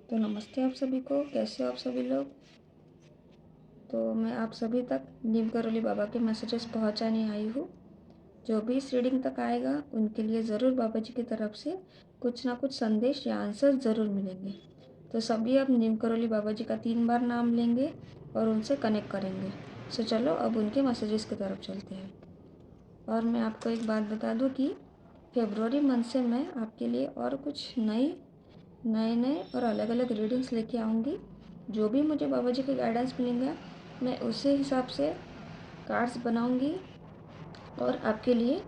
तो नमस्ते आप सभी को, कैसे हो आप सभी लोग। तो मैं आप सभी तक नीम करौली बाबा के मैसेजेस पहुंचाने आई हूँ। जो भी इस रीडिंग तक आएगा उनके लिए ज़रूर बाबा जी की तरफ से कुछ ना कुछ संदेश या आंसर ज़रूर मिलेंगे। तो सभी अब नीम करौली बाबा जी का 3 बार नाम लेंगे और उनसे कनेक्ट करेंगे। सो चलो अब उनके मैसेजेस की तरफ चलते हैं। और मैं आपको एक बात बता दूँ कि फरवरी मंथ से मैं आपके लिए और कुछ नए नए और अलग अलग रीडिंग्स लेके आऊँगी। जो भी मुझे बाबा जी के गाइडेंस मिलेंगे मैं उसी हिसाब से कार्ड्स बनाऊँगी और आपके लिए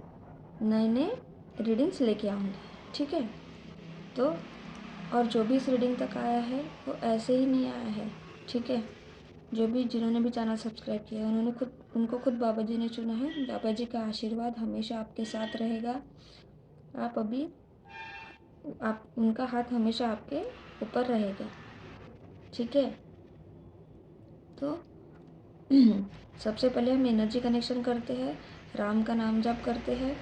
नए रीडिंग्स लेके आऊँगी, ठीक है। तो और जो भी इस रीडिंग तक आया है वो ऐसे ही नहीं आया है, ठीक है। जिन्होंने भी चैनल सब्सक्राइब किया है उनको खुद बाबा जी ने चुना है। बाबा जी का आशीर्वाद हमेशा आपके साथ रहेगा। आप उनका हाथ हमेशा आपके ऊपर रहेगा, ठीक है। तो सबसे पहले हम एनर्जी कनेक्शन करते हैं, राम का नाम जप करते हैं।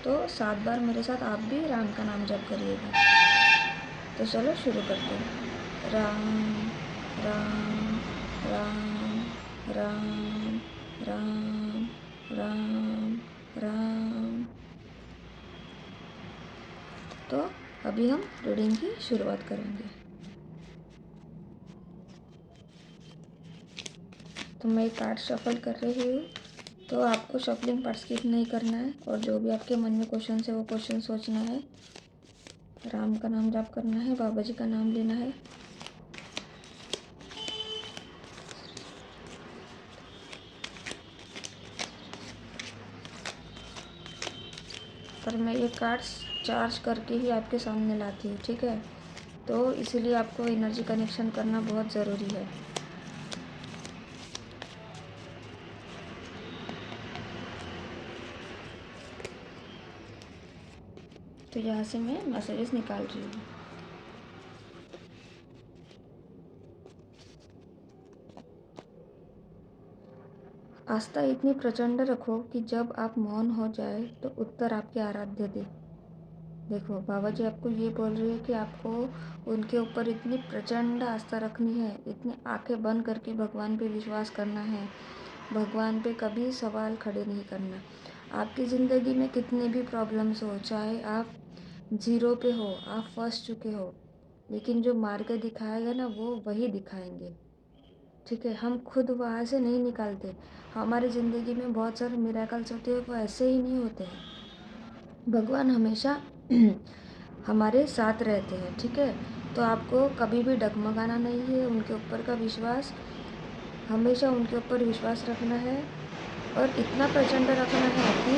तो 7 बार मेरे साथ आप भी राम का नाम जप करिएगा। तो चलो शुरू करते हैं। राम राम राम राम राम राम राम। तो अभी हम रीडिंग की शुरुआत करेंगे। तो मैं कार्ड शफल कर रही हूँ। तो आपको शफलिंग पार्ट स्किप नहीं करना है और जो भी आपके मन में क्वेश्चन है वो क्वेश्चन सोचना है, राम का नाम जाप करना है, बाबा जी का नाम लेना है। पर मैं ये कार्ड्स चार्ज करके ही आपके सामने लाती हूँ, ठीक है। तो इसीलिए आपको एनर्जी कनेक्शन करना बहुत ज़रूरी है। तो यहाँ से मैं मैसेजेस निकाल रही हूँ। आस्था इतनी प्रचंड रखो कि जब आप मौन हो जाए तो उत्तर आपके आराध्य दे। देखो बाबा जी आपको ये बोल रहे हैं कि आपको उनके ऊपर इतनी प्रचंड आस्था रखनी है, इतनी आंखें बंद करके भगवान पे विश्वास करना है, भगवान पे कभी सवाल खड़े नहीं करना। आपकी ज़िंदगी में कितने भी प्रॉब्लम्स हो, चाहे आप ज़ीरो पे हो, आप फंस चुके हो, लेकिन जो मार्ग दिखाएगा ना वो वही दिखाएंगे, ठीक है। हम खुद वहाँ से नहीं निकालते। हमारी ज़िंदगी में बहुत सारे मिरेकल्स होते हैं, वो ऐसे ही नहीं होते हैं। भगवान हमेशा हमारे साथ रहते हैं, ठीक है। तो आपको कभी भी डगमगाना नहीं है, उनके ऊपर का विश्वास, हमेशा उनके ऊपर विश्वास रखना है और इतना प्रचंड रखना है कि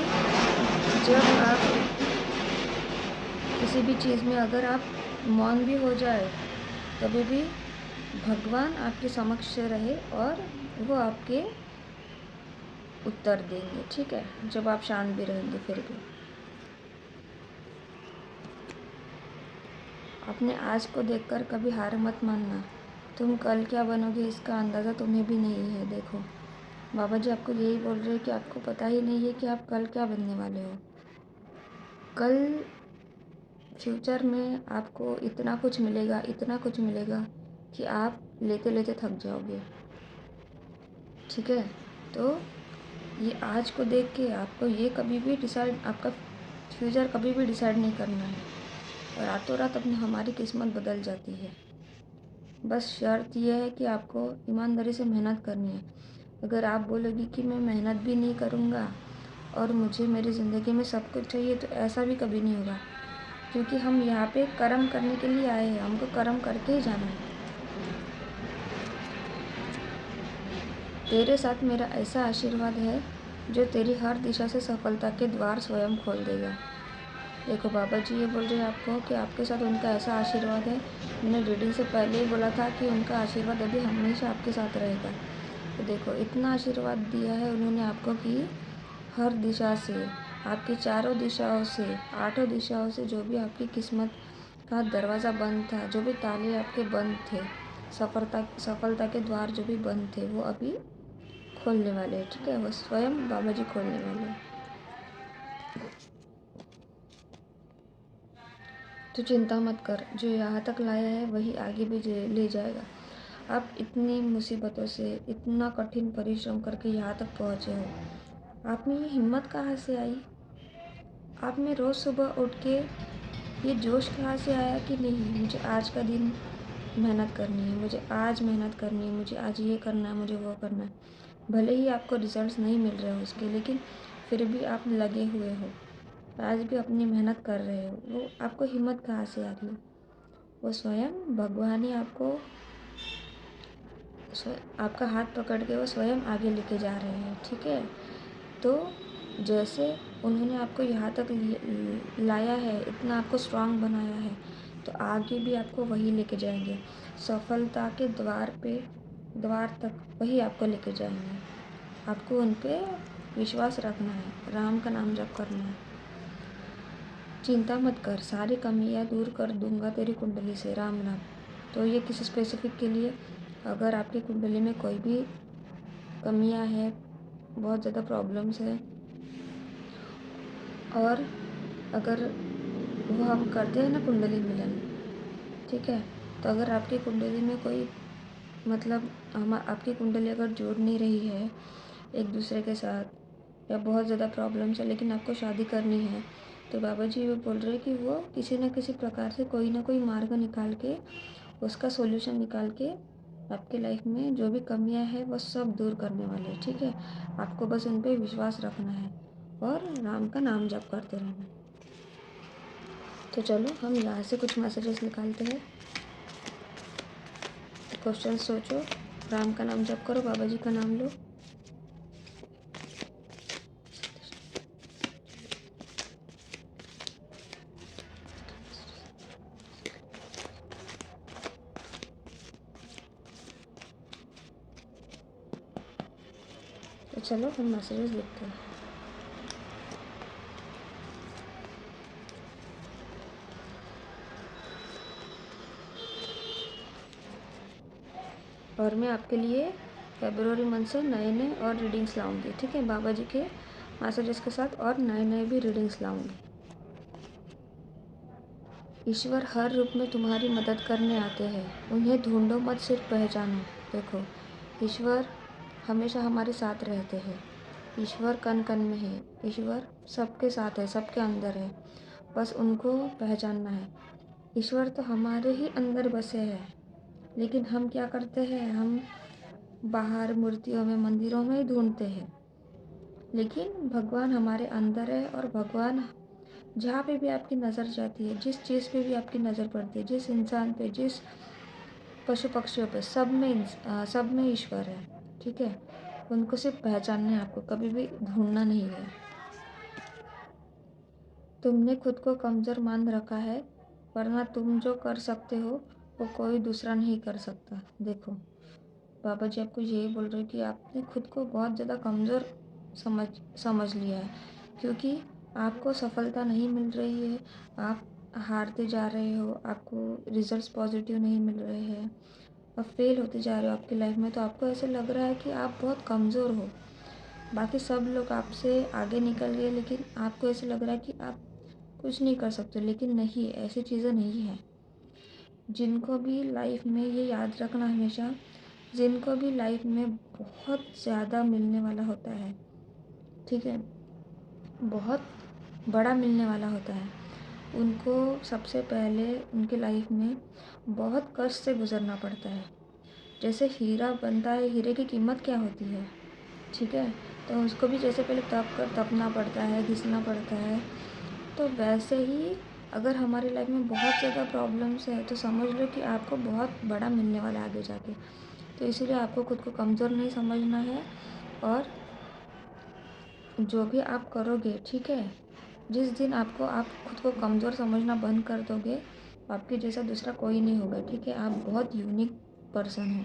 जब आप किसी भी चीज़ में अगर आप मौन भी हो जाए तभी भी भगवान आपके समक्ष रहे और वो आपके उत्तर देंगे, ठीक है, जब आप शांत भी रहेंगे। फिर भी अपने आज को देखकर कभी हार मत मानना। तुम कल क्या बनोगे इसका अंदाज़ा तुम्हें भी नहीं है। देखो बाबा जी आपको यही बोल रहे हैं कि आपको पता ही नहीं है कि आप कल क्या बनने वाले हो। कल फ्यूचर में आपको इतना कुछ मिलेगा, इतना कुछ मिलेगा कि आप लेते लेते थक जाओगे, ठीक है। तो ये आज को देख के आपको ये कभी भी डिसाइड, आपका फ्यूचर कभी भी डिसाइड नहीं करना है और रातों रात अपनी हमारी किस्मत बदल जाती है। बस शर्त यह है कि आपको ईमानदारी से मेहनत करनी है। अगर आप बोलोगी कि मैं मेहनत भी नहीं करूँगा और मुझे मेरी ज़िंदगी में सब कुछ चाहिए, तो ऐसा भी कभी नहीं होगा, क्योंकि हम यहाँ पे कर्म करने के लिए आए हैं, हमको कर्म करके ही जाना है। तेरे साथ मेरा ऐसा आशीर्वाद है जो तेरी हर दिशा से सफलता के द्वार स्वयं खोल देगा। देखो बाबा जी ये बोल रहे हैं आपको कि आपके साथ उनका ऐसा आशीर्वाद है। मैंने रीडिंग से पहले ही बोला था कि उनका आशीर्वाद अभी हमेशा आपके साथ रहेगा। तो देखो इतना आशीर्वाद दिया है उन्होंने आपको कि हर दिशा से, आपकी चारों दिशाओं से, आठों दिशाओं से जो भी आपकी किस्मत का दरवाज़ा बंद था, जो भी ताले आपके बंद थे, सफलता के द्वार जो भी बंद थे वो अभी खोलने वाले हैं, ठीक है। वो स्वयं बाबा जी खोलने वाले हैं। तो चिंता मत कर, जो यहाँ तक लाया है वही आगे भी ले जाएगा। आप इतनी मुसीबतों से, इतना कठिन परिश्रम करके यहाँ तक पहुँचे हो। आप में ये हिम्मत कहाँ से आई? आप में रोज़ सुबह उठ के ये जोश कहाँ से आया कि नहीं, मुझे आज का दिन मेहनत करनी है, मुझे आज मेहनत करनी है, मुझे आज ये करना है, मुझे वो करना है। भले ही आपको रिजल्ट्स नहीं मिल रहे हो उसके, लेकिन फिर भी आप लगे हुए हो, आज भी अपनी मेहनत कर रहे हो। वो आपको हिम्मत कहाँ से आ रही है? वो स्वयं भगवान ही आपका हाथ पकड़ के वो स्वयं आगे लेके जा रहे हैं, ठीक है? तो जैसे उन्होंने आपको यहाँ तक लाया है, इतना आपको स्ट्रांग बनाया है, तो आगे भी आपको वही लेके जाएंगे। सफलता के द्वार तक वही आपको लेके जाएंगे। आपको उन पे विश्वास रखना है, राम का नाम जप करना है। चिंता मत कर, सारी कमियाँ दूर कर दूंगा तेरी कुंडली से, राम नाम। तो ये किसी स्पेसिफिक के लिए, अगर आपकी कुंडली में कोई भी कमियाँ हैं, बहुत ज़्यादा प्रॉब्लम्स है, और अगर वो हम करते हैं ना कुंडली मिलन, ठीक है? तो अगर आपकी कुंडली में कोई मतलब हम आपकी कुंडली अगर जोड़ नहीं रही है एक दूसरे के साथ, या बहुत ज़्यादा प्रॉब्लम्स है लेकिन आपको शादी करनी है, तो बाबा जी वो बोल रहे हैं कि वो किसी न किसी प्रकार से कोई ना कोई मार्ग निकाल के, उसका सॉल्यूशन निकाल के आपके लाइफ में जो भी कमियां हैं वो सब दूर करने वाले हैं, ठीक है? आपको बस उन पर विश्वास रखना है और राम का नाम जप करते रहना है। तो चलो हम यहाँ से कुछ मैसेजेस निकालते हैं। क्वेश्चन सोचो, राम का नाम जप करो, बाबा जी का नाम लो। तो चलो हम मैसेजेस देखते हैं। और मैं आपके लिए फरवरी मंथ से नए नए और रीडिंग्स लाऊंगी, ठीक है? बाबा जी के मैसेजेस के साथ और नए नए भी रीडिंग्स लाऊंगी। ईश्वर हर रूप में तुम्हारी मदद करने आते हैं, उन्हें ढूंढो मत, सिर्फ पहचानो। देखो, ईश्वर हमेशा हमारे साथ रहते हैं। ईश्वर कण कण में है, ईश्वर सबके साथ है, सबके अंदर है, बस उनको पहचानना है। ईश्वर तो हमारे ही अंदर बसे हैं, लेकिन हम क्या करते हैं, हम बाहर मूर्तियों में, मंदिरों में ही ढूंढते हैं। लेकिन भगवान हमारे अंदर है, और भगवान जहाँ पे भी आपकी नज़र जाती है, जिस चीज़ पे भी आपकी नज़र पड़ती है, जिस इंसान पे, जिस पशु पक्षियों पे, सब में ईश्वर है, ठीक है? उनको सिर्फ पहचानना है, आपको कभी भी ढूंढना नहीं है। तुमने खुद को कमज़ोर मान रखा है, वरना तुम जो कर सकते हो वो कोई दूसरा नहीं कर सकता। देखो, बाबा जी आपको यही बोल रहे हैं कि आपने खुद को बहुत ज़्यादा कमज़ोर समझ समझ लिया है, क्योंकि आपको सफलता नहीं मिल रही है, आप हारते जा रहे हो, आपको रिजल्ट्स पॉजिटिव नहीं मिल रहे हैं, आप फेल होते जा रहे हो आपकी लाइफ में। तो आपको ऐसे लग रहा है कि आप बहुत कमज़ोर हो, बाकी सब लोग आपसे आगे निकल गए, लेकिन आपको ऐसे लग रहा है कि आप कुछ नहीं कर सकते। लेकिन नहीं, ऐसी चीज़ें नहीं है। जिनको भी लाइफ में, ये याद रखना हमेशा, जिनको भी लाइफ में बहुत ज़्यादा मिलने वाला होता है, ठीक है, बहुत बड़ा मिलने वाला होता है, उनको सबसे पहले उनके लाइफ में बहुत कष्ट से गुजरना पड़ता है। जैसे हीरा बनता है, हीरे की कीमत क्या होती है, ठीक है? तो उसको भी जैसे पहले तपना पड़ता है, घिसना पड़ता है। तो वैसे ही अगर हमारी लाइफ में बहुत ज़्यादा प्रॉब्लम्स है, तो समझ लो कि आपको बहुत बड़ा मिलने वाला है आगे जाके। तो इसीलिए आपको खुद को कमज़ोर नहीं समझना है, और जो भी आप करोगे, ठीक है, जिस दिन आप खुद को कमज़ोर समझना बंद कर दोगे, आपके जैसा दूसरा कोई नहीं होगा, ठीक है? आप बहुत यूनिक पर्सन हो,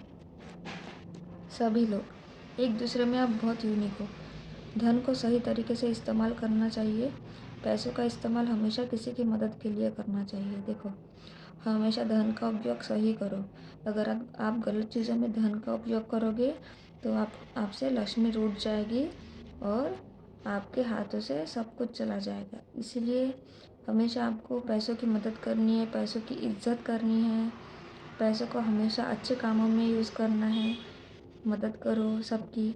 सभी लोग एक दूसरे में आप बहुत यूनिक हो। धन को सही तरीके से इस्तेमाल करना चाहिए, पैसों का इस्तेमाल हमेशा किसी की मदद के लिए करना चाहिए। देखो, हमेशा धन का उपयोग सही करो। अगर आप गलत चीज़ों में धन का उपयोग करोगे, तो आपसे लक्ष्मी रूठ जाएगी और आपके हाथों से सब कुछ चला जाएगा। इसीलिए हमेशा आपको पैसों की मदद करनी है, पैसों की इज्जत करनी है, पैसों को हमेशा अच्छे कामों में यूज़ करना है। मदद करो सबकी,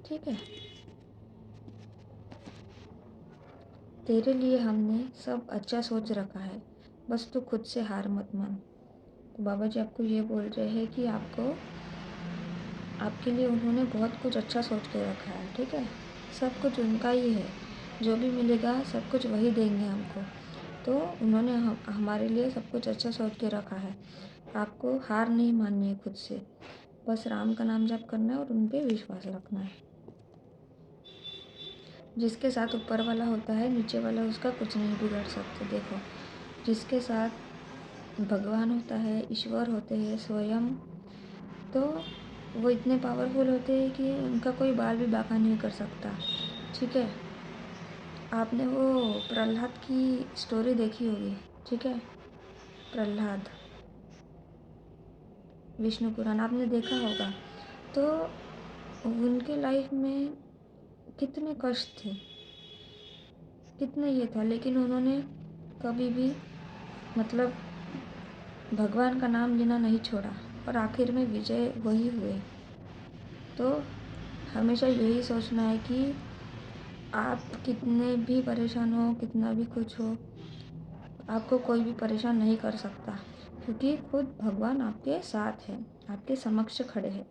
ठीक है। तेरे लिए हमने सब अच्छा सोच रखा है, बस तू खुद से हार मत मान। तो बाबा जी आपको ये बोल रहे हैं कि आपके लिए उन्होंने बहुत कुछ अच्छा सोच के रखा है, ठीक है। सब कुछ उनका ही है, जो भी मिलेगा सब कुछ वही देंगे हमको। तो उन्होंने हमारे लिए सब कुछ अच्छा सोच के रखा है। आपको हार नहीं माननी है खुद से, बस राम का नाम जप करना है और उन पे विश्वास रखना है। जिसके साथ ऊपर वाला होता है, नीचे वाला उसका कुछ नहीं बिगाड़ सकते। देखो, जिसके साथ भगवान होता है, ईश्वर होते हैं स्वयं, तो वो इतने पावरफुल होते हैं कि उनका कोई बाल भी बांका नहीं कर सकता, ठीक है। आपने वो प्रहलाद की स्टोरी देखी होगी, ठीक है। प्रहलाद, विष्णु पुराण आपने देखा होगा। तो उनके लाइफ में कितने कष्ट थे, कितना ये था, लेकिन उन्होंने कभी भी मतलब भगवान का नाम लेना नहीं छोड़ा और आखिर में विजय वही हुए। तो हमेशा यही सोचना है कि आप कितने भी परेशान हो, कितना भी कुछ हो, आपको कोई भी परेशान नहीं कर सकता, क्योंकि खुद भगवान आपके साथ है, आपके समक्ष खड़े हैं।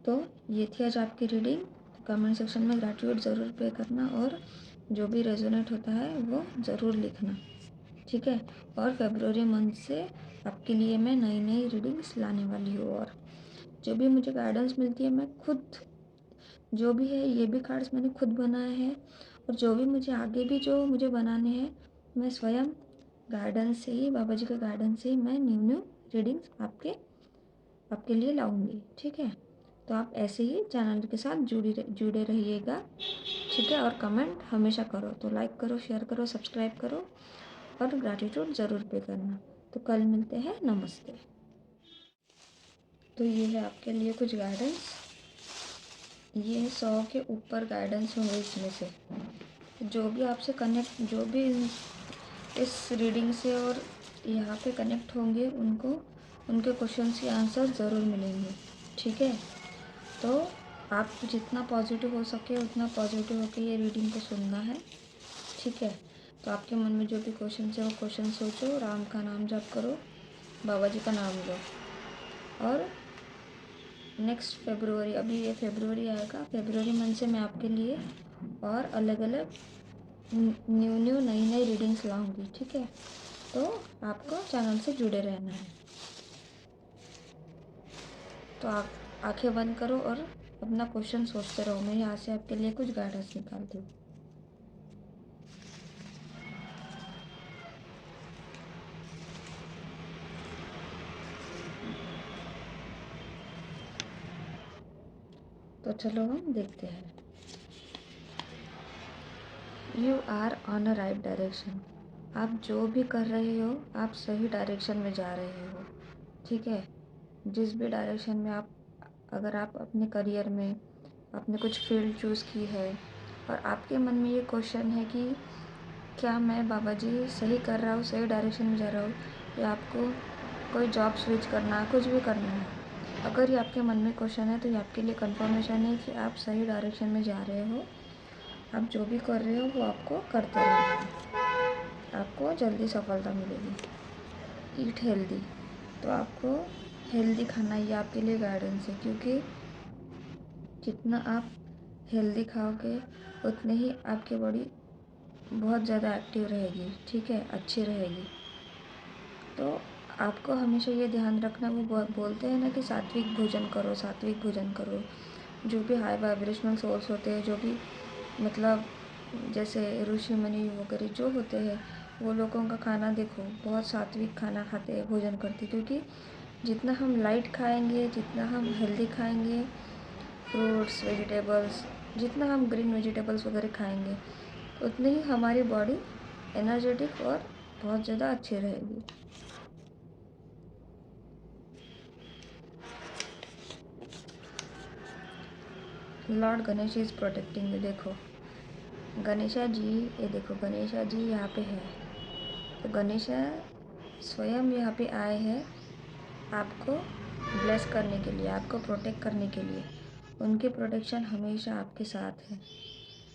तो ये थी आज आपकी रीडिंग। तो कमेंट सेक्शन में ग्रैटिट्यूड ज़रूर पे करना और जो भी रेजोनेट होता है वो ज़रूर लिखना, ठीक है। और फरवरी मंथ से आपके लिए मैं नई नई रीडिंग्स लाने वाली हूँ, और जो भी मुझे गाइडेंस मिलती है मैं खुद, जो भी है ये भी कार्ड्स मैंने खुद बनाए हैं, और जो भी मुझे आगे भी जो मुझे बनाने हैं मैं स्वयं गाइडेंस से ही, बाबा जी के गाइडेंस से ही मैं न्यू न्यू रीडिंग्स आपके लिए लाऊंगी, ठीक है। तो आप ऐसे ही चैनल के साथ जुड़े रहिएगा, ठीक है। और कमेंट हमेशा करो, तो लाइक करो, शेयर करो, सब्सक्राइब करो और ग्रैटिट्यूड ज़रूर पे करना। तो कल मिलते हैं, नमस्ते। तो ये है आपके लिए कुछ गाइडेंस, ये 100 के ऊपर गाइडेंस होंगे इसमें से। जो भी आपसे कनेक्ट, जो भी इस रीडिंग से और यहाँ पे कनेक्ट होंगे, उनको उनके क्वेश्चंस के आंसर ज़रूर मिलेंगे, ठीक है। तो आप जितना पॉजिटिव हो सके उतना पॉजिटिव होकर ये रीडिंग को सुनना है, ठीक है। तो आपके मन में जो भी क्वेश्चन है वो क्वेश्चन सोचो, राम का नाम जप करो, बाबा जी का नाम लो, और नेक्स्ट फरवरी, अभी ये फरवरी आएगा, फरवरी मंथ से मैं आपके लिए और अलग अलग न्यू नई रीडिंग्स लाऊंगी, ठीक है। तो आपको चैनल से जुड़े रहना है। तो आप आंखें बंद करो और अपना क्वेश्चन सोचते रहो, मैं यहाँ से आपके लिए कुछ गाइडेंस निकालती हूँ। तो चलो हम देखते हैं। You are on a right direction. आप जो भी कर रहे हो आप सही डायरेक्शन में जा रहे हो, ठीक है। जिस भी डायरेक्शन में आप, अगर आप अपने करियर में आपने कुछ फील्ड चूज़ की है और आपके मन में ये क्वेश्चन है कि क्या मैं बाबा जी सही कर रहा हूँ, सही डायरेक्शन में जा रहा हूँ, या आपको कोई जॉब स्विच करना है, कुछ भी करना है, अगर ये आपके मन में क्वेश्चन है तो ये आपके लिए कंफर्मेशन है कि आप सही डायरेक्शन में जा रहे हो। आप जो भी कर रहे हो वो आपको करते रहना है, आपको जल्दी सफलता मिलेगी। ईट हेल्दी, तो आपको हेल्दी खाना, ये आपके लिए गाइडेंस है, क्योंकि जितना आप हेल्दी खाओगे उतने ही आपकी बॉडी बहुत ज़्यादा एक्टिव रहेगी, ठीक है, अच्छी रहेगी। तो आपको हमेशा ये ध्यान रखना, वो बोलते हैं ना कि सात्विक भोजन करो, सात्विक भोजन करो। जो भी हाई वाइब्रेशनल सोर्स होते हैं, जो भी मतलब जैसे ऋषि मुनि वगैरह जो होते हैं, वो लोगों का खाना देखो बहुत सात्विक खाना खाते हैं, भोजन करते हैं, क्योंकि जितना हम लाइट खाएंगे, जितना हम हेल्दी खाएंगे, फ्रूट्स वेजिटेबल्स, जितना हम ग्रीन वेजिटेबल्स वगैरह खाएंगे, उतनी ही हमारी बॉडी एनर्जेटिक और बहुत ज़्यादा अच्छी रहेगी। Lord Ganesh is protecting you. देखो, गणेशा जी, ये देखो गणेशा जी यहाँ पे है। तो गणेशा स्वयं यहाँ पे आए हैं आपको ब्लेस करने के लिए, आपको प्रोटेक्ट करने के लिए। उनकी प्रोटेक्शन हमेशा आपके साथ है।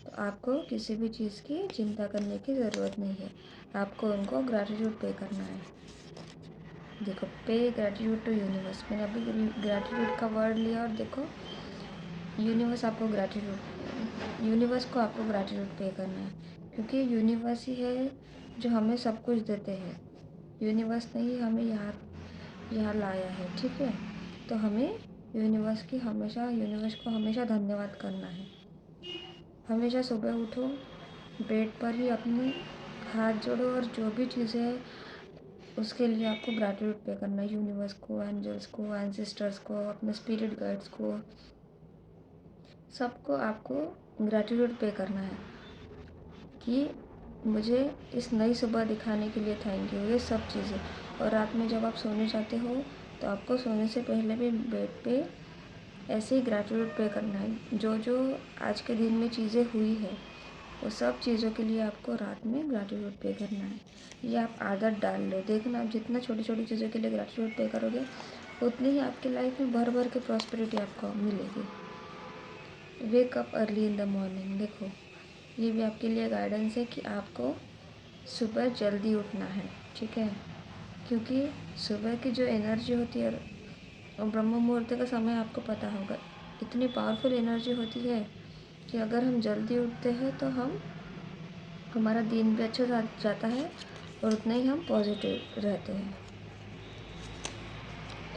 तो आपको किसी भी चीज़ की चिंता करने की ज़रूरत नहीं है। आपको उनको ग्रैटिट्यूड पे करना है। देखो, पे ग्रैटिट्यूड टू यूनिवर्स, मैंने अभी ग्रैटिट्यूड का वर्ड लिया और देखो यूनिवर्स को आपको ग्रैटिट्यूड पे करना है, क्योंकि यूनिवर्स ही है जो हमें सब कुछ देते हैं। यूनिवर्स ने ही हमें यहाँ लाया है, ठीक है। तो हमें यूनिवर्स को हमेशा धन्यवाद करना है। हमेशा सुबह उठो, बेड पर ही अपने हाथ जोड़ो और जो भी चीज़ें हैं उसके लिए आपको ग्रैटिट्यूड पे करना है। यूनिवर्स को, एंजल्स को, एंसेस्टर्स को, अपने स्पिरिट गाइड्स को, सबको आपको ग्रैटिट्यूड पे करना है कि मुझे इस नई सुबह दिखाने के लिए थैंक यू, ये सब चीज़ें। और रात में जब आप सोने जाते हो तो आपको सोने से पहले भी बेड पे ऐसे ही ग्रैटिट्यूड पे करना है। जो जो आज के दिन में चीज़ें हुई है वो सब चीज़ों के लिए आपको रात में ग्रैटिट्यूड पे करना है। ये आप आदत डाल लो। देखना, आप जितना छोटी छोटी चीज़ों के लिए ग्रैटिट्यूड पे करोगे उतनी ही आपकी लाइफ में भर भर के प्रॉस्पेरिटी आपको मिलेगी। Wake up early in the morning, देखो ये भी आपके लिए गाइडेंस है कि आपको सुबह जल्दी उठना है, ठीक है। क्योंकि सुबह की जो एनर्जी होती है और ब्रह्म मुहूर्त का समय आपको पता होगा, इतनी पावरफुल एनर्जी होती है कि अगर हम जल्दी उठते हैं तो हमारा दिन भी अच्छा जाता है और उतना ही हम पॉजिटिव रहते हैं।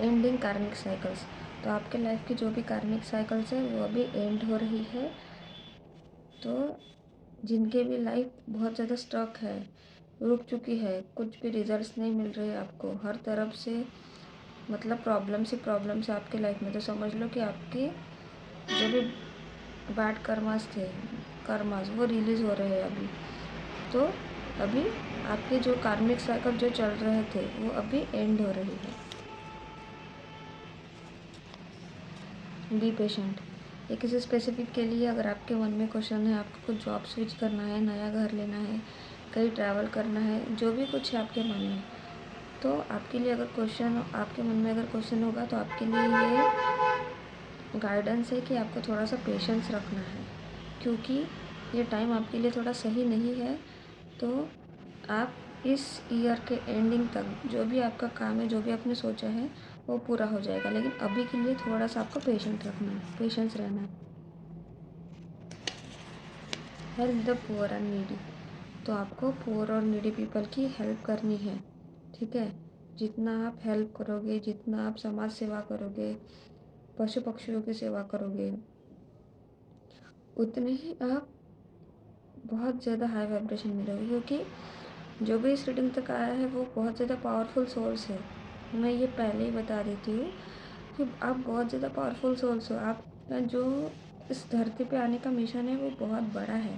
एंडिंग कार्मिक साइकिल्स, तो आपके लाइफ की जो भी कार्मिक साइकिल्स है वो अभी एंड हो रही है। तो जिनके भी लाइफ बहुत ज़्यादा स्टक है, रुक चुकी है, कुछ भी रिजल्ट्स नहीं मिल रहे आपको, हर तरफ से मतलब प्रॉब्लम्स आपके लाइफ में, तो समझ लो कि आपके जो भी बैड कर्मास वो रिलीज़ हो रहे हैं अभी। तो अभी आपके जो कार्मिक साइकिल जो चल रहे थे वो अभी एंड हो रही है। बी पेशेंट, ये किसी स्पेसिफिक के लिए अगर आपके मन में क्वेश्चन है, आपको कुछ जॉब स्विच करना है, नया घर लेना है, कहीं ट्रैवल करना है, जो भी कुछ है आपके मन में, तो आपके लिए आपके मन में अगर क्वेश्चन होगा तो आपके लिए ये गाइडेंस है कि आपको थोड़ा सा पेशेंस रखना है, क्योंकि ये टाइम आपके लिए थोड़ा सही नहीं है। तो आप इस ईयर के एंडिंग तक जो भी आपका काम है, जो भी आपने सोचा है वो पूरा हो जाएगा, लेकिन अभी के लिए थोड़ा सा आपको पेशेंस रहना है। Help the poor and needy, तो आपको पुअर और नीडी पीपल की हेल्प करनी है, ठीक है। जितना आप हेल्प करोगे, जितना आप समाज सेवा करोगे, पशु पक्षियों की सेवा करोगे, उतने ही आप बहुत ज़्यादा हाई वाइब्रेशन मिलोगे, क्योंकि जो भी इस रीडिंग तक आया है वो बहुत ज़्यादा पावरफुल सोल्स है। मैं ये पहले ही बता देती हूँ कि आप बहुत ज़्यादा पावरफुल सोल्स हो। आप जो इस धरती पे आने का मिशन है वो बहुत बड़ा है।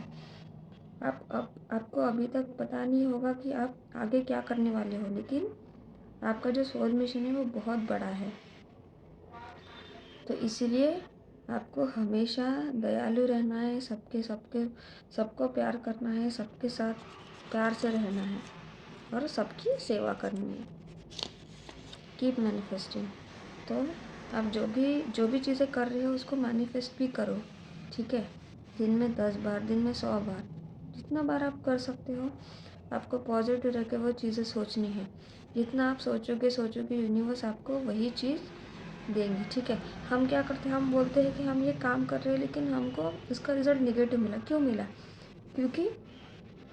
आपको अभी तक पता नहीं होगा कि आप आगे क्या करने वाले हो, लेकिन आपका जो सोल मिशन है वो बहुत बड़ा है। तो इसीलिए आपको हमेशा दयालु रहना है, सबको प्यार करना है, सबके साथ प्यार से रहना है और सबकी सेवा करनी है। कीप मैनिफेस्टिंग, तो आप जो भी चीज़ें कर रहे हो उसको मैनिफेस्ट भी करो, ठीक है। दिन में 10 बार, दिन में 100 बार, जितना बार आप कर सकते हो आपको पॉजिटिव रह के वो चीज़ें सोचनी है। जितना आप सोचोगे यूनिवर्स आपको वही चीज़ देंगी, ठीक है। हम क्या करते हैं, हम बोलते हैं कि हम ये काम कर रहे हैं लेकिन हमको इसका रिज़ल्ट निगेटिव मिला। क्यों मिला? क्योंकि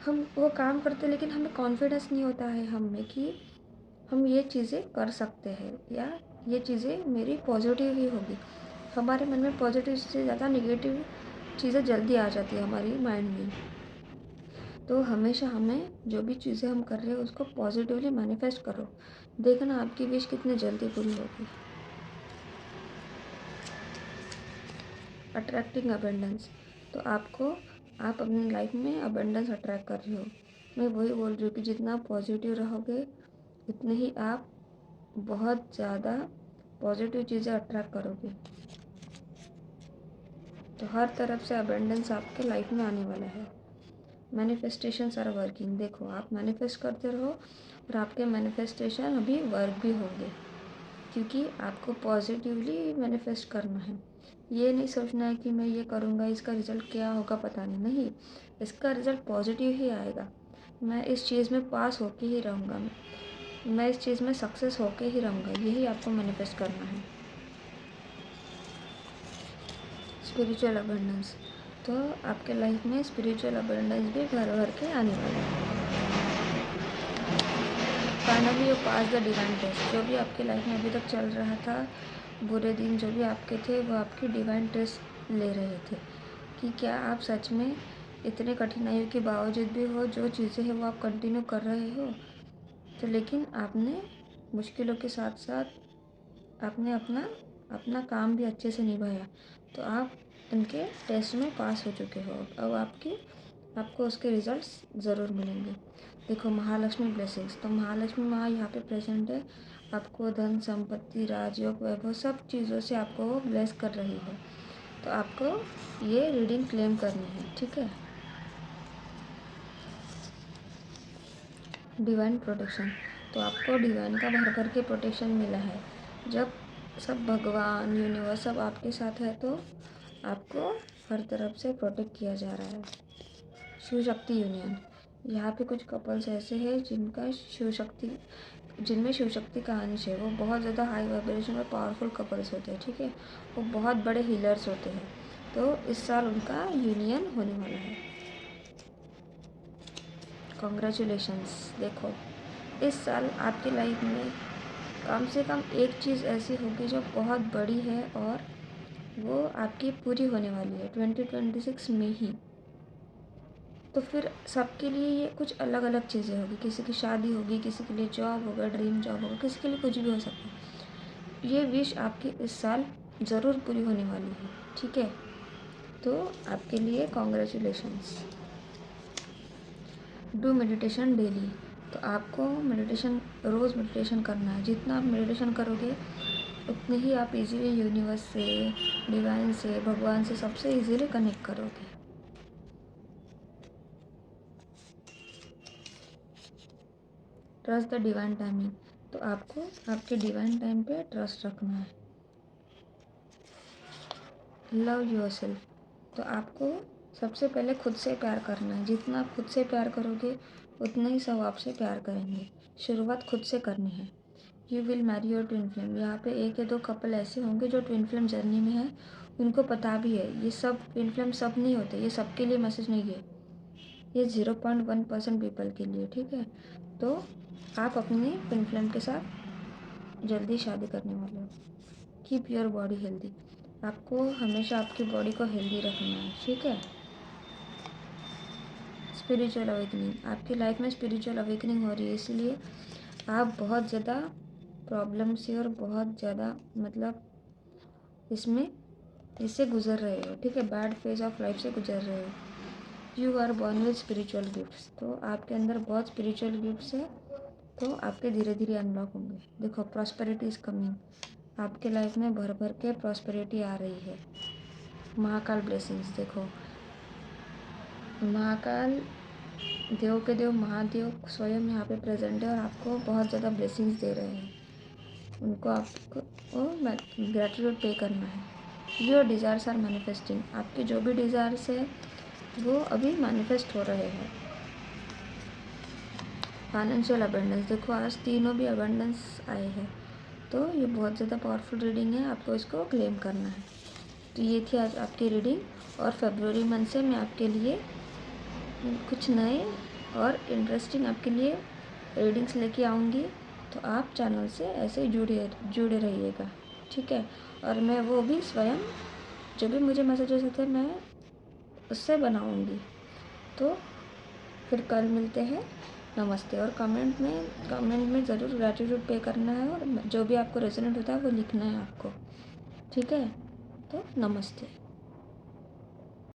हम वो काम करते हैं लेकिन हमें कॉन्फिडेंस नहीं होता है हम में कि हम ये चीज़ें कर सकते हैं या ये चीज़ें मेरी पॉजिटिव ही होगी। हमारे मन में पॉजिटिव से ज़्यादा निगेटिव चीज़ें जल्दी आ जाती है हमारी माइंड में। तो हमेशा हमें जो भी चीज़ें हम कर रहे हैं उसको पॉजिटिवली मैनिफेस्ट करो, देखना आपकी विश कितनी जल्दी पूरी होगी। अट्रैक्टिंग अबेंडेंस, तो आप अपनी लाइफ में अबेंडेंस अट्रैक्ट कर रहे हो। मैं वही बोल रही हूँ कि जितना आप पॉजिटिव रहोगे उतने ही आप बहुत ज़्यादा पॉजिटिव चीज़ें अट्रैक्ट करोगे। तो हर तरफ से अबेंडेंस आपके लाइफ में आने वाला है। Manifestations are working. देखो आप मैनिफेस्ट करते रहो और आपके मैनिफेस्टेशन अभी वर्क भी होंगे, क्योंकि आपको पॉजिटिवली मैनिफेस्ट करना है। ये नहीं सोचना है कि मैं ये करूँगा इसका रिज़ल्ट क्या होगा पता नहीं, इसका रिज़ल्ट पॉजिटिव ही आएगा। मैं इस चीज़ में पास होके ही रहूँगा, मैं इस चीज़ में सक्सेस होके ही रहूँगा, यही आपको मैनिफेस्ट करना है। स्पिरिचुअल अबंडेंस, तो आपके लाइफ में स्पिरिचुअल अबंडेंस भी भर भर के आने वाला है। Finally you pass the divine test. जो भी आपके लाइफ में अभी तक चल रहा था, बुरे दिन जो भी आपके थे, वो आपकी डिवाइन टेस्ट ले रहे थे कि क्या आप सच में इतने कठिनाइयों के बावजूद भी हो जो चीज़ें हैं वो आप कंटिन्यू कर रहे हो। तो लेकिन आपने मुश्किलों के साथ साथ आपने अपना काम भी अच्छे से निभाया, तो आप उनके टेस्ट में पास हो चुके हो। अब आपको उसके रिज़ल्ट्स ज़रूर मिलेंगे। देखो महालक्ष्मी ब्लेसिंग्स, तो महालक्ष्मी माँ यहाँ पे प्रेजेंट है। आपको धन संपत्ति राजयोग वैभव सब चीज़ों से आपको वो ब्लेस कर रही है। तो आपको ये रीडिंग क्लेम करनी है, ठीक है। डिवाइन प्रोटेक्शन, तो आपको डिवाइन का भर भर के प्रोटेक्शन मिला है। जब सब भगवान यूनिवर्स सब आपके साथ है तो आपको हर तरफ से प्रोटेक्ट किया जा रहा है। शिव शक्ति यूनियन, यहाँ पे कुछ कपल्स ऐसे हैं जिनमें शिव शक्ति का अंश है। वो बहुत ज़्यादा हाई वाइब्रेशन और पावरफुल कपल्स होते हैं, ठीक है। वो बहुत बड़े हीलर्स होते हैं, तो इस साल उनका यूनियन होने वाला है। कॉन्ग्रेचुलेशंस। देखो इस साल आपकी लाइफ में कम से कम एक चीज़ ऐसी होगी जो बहुत बड़ी है और वो आपकी पूरी होने वाली है 2026 में ही। तो फिर सबके लिए ये कुछ अलग अलग चीज़ें होगी। किसी की शादी होगी, किसी के लिए जॉब होगा, ड्रीम जॉब होगा, किसी के लिए कुछ भी हो सकता है। ये विश आपकी इस साल ज़रूर पूरी होने वाली है, ठीक है। तो आपके लिए कॉन्ग्रेचुलेशंस। डू मेडिटेशन डेली, तो आपको रोज़ मेडिटेशन करना है। जितना आप मेडिटेशन करोगे उतने ही आप इजीली यूनिवर्स से, डिवाइन से, भगवान से सबसे इजीली कनेक्ट करोगे। ट्रस्ट द डिवाइन टाइमिंग, तो आपको आपके डिवाइन टाइम पे ट्रस्ट रखना है। लव योरसेल्फ, तो आपको सबसे पहले खुद से प्यार करना है। जितना आप खुद से प्यार करोगे उतना ही सब आपसे प्यार करेंगे। शुरुआत खुद से करनी है। You will marry your twin flame, यहाँ पे एक या दो कपल ऐसे होंगे जो ट्विन फ्लेम जर्नी में है, उनको पता भी है। ये सब ट्विन फ्लेम सब नहीं होते, ये सबके लिए मैसेज नहीं है, ये 0.1% पीपल के लिए, ठीक है। तो आप अपनी ट्विन फ्लेम के साथ जल्दी शादी करने वाले हो। कीप योर बॉडी हेल्दी, आपको हमेशा आपकी बॉडी को हेल्दी रखना है, ठीक है। स्पिरिचुअल अवेकनिंग, आपकी लाइफ में स्पिरिचुअल अवेकनिंग हो रही है, इसलिए आप बहुत ज़्यादा प्रॉब्लम से और बहुत ज़्यादा इससे गुजर रहे हो, ठीक है। बैड फेज ऑफ लाइफ से गुजर रहे हो। You are born with spiritual gifts, तो आपके अंदर बहुत स्पिरिचुअल गिफ्ट्स है, तो आपके धीरे धीरे अनलॉक होंगे। देखो प्रॉस्पेरिटी इज़ कमिंग, आपके लाइफ में भर भर के प्रॉस्पेरिटी आ रही है। महाकाल ब्लेसिंग्स, देखो महाकाल देव के देव महादेव स्वयं यहाँ पे प्रेजेंट है और आपको बहुत ज़्यादा ब्लेसिंग्स दे रहे हैं। उनको आपको ग्रेटिट्यूड पे करना है। योर डिज़ायर्स आर मैनिफेस्टिंग, आपके जो भी डिज़ायर्स है वो अभी मैनिफेस्ट हो रहे हैं। फाइनेंशियल अबंडेंस, देखो आज तीनों भी अबंडेंस आए हैं, तो ये बहुत ज़्यादा पावरफुल रीडिंग है, आपको इसको क्लेम करना है। तो ये थी आज आपकी रीडिंग और फरवरी मंथ से मैं आपके लिए कुछ नए और इंटरेस्टिंग आपके लिए रीडिंग्स लेके आऊँगी, तो आप चैनल से ऐसे जुड़े रहिएगा, ठीक है। और मैं वो भी स्वयं जो भी मुझे मैसेजेस होते हैं मैं उससे बनाऊँगी। तो फिर कल मिलते हैं, नमस्ते। और कमेंट में ज़रूर ग्रेटिट्यूड पे करना है और जो भी आपको रेजोनेट होता है वो लिखना है आपको, ठीक है। तो नमस्ते।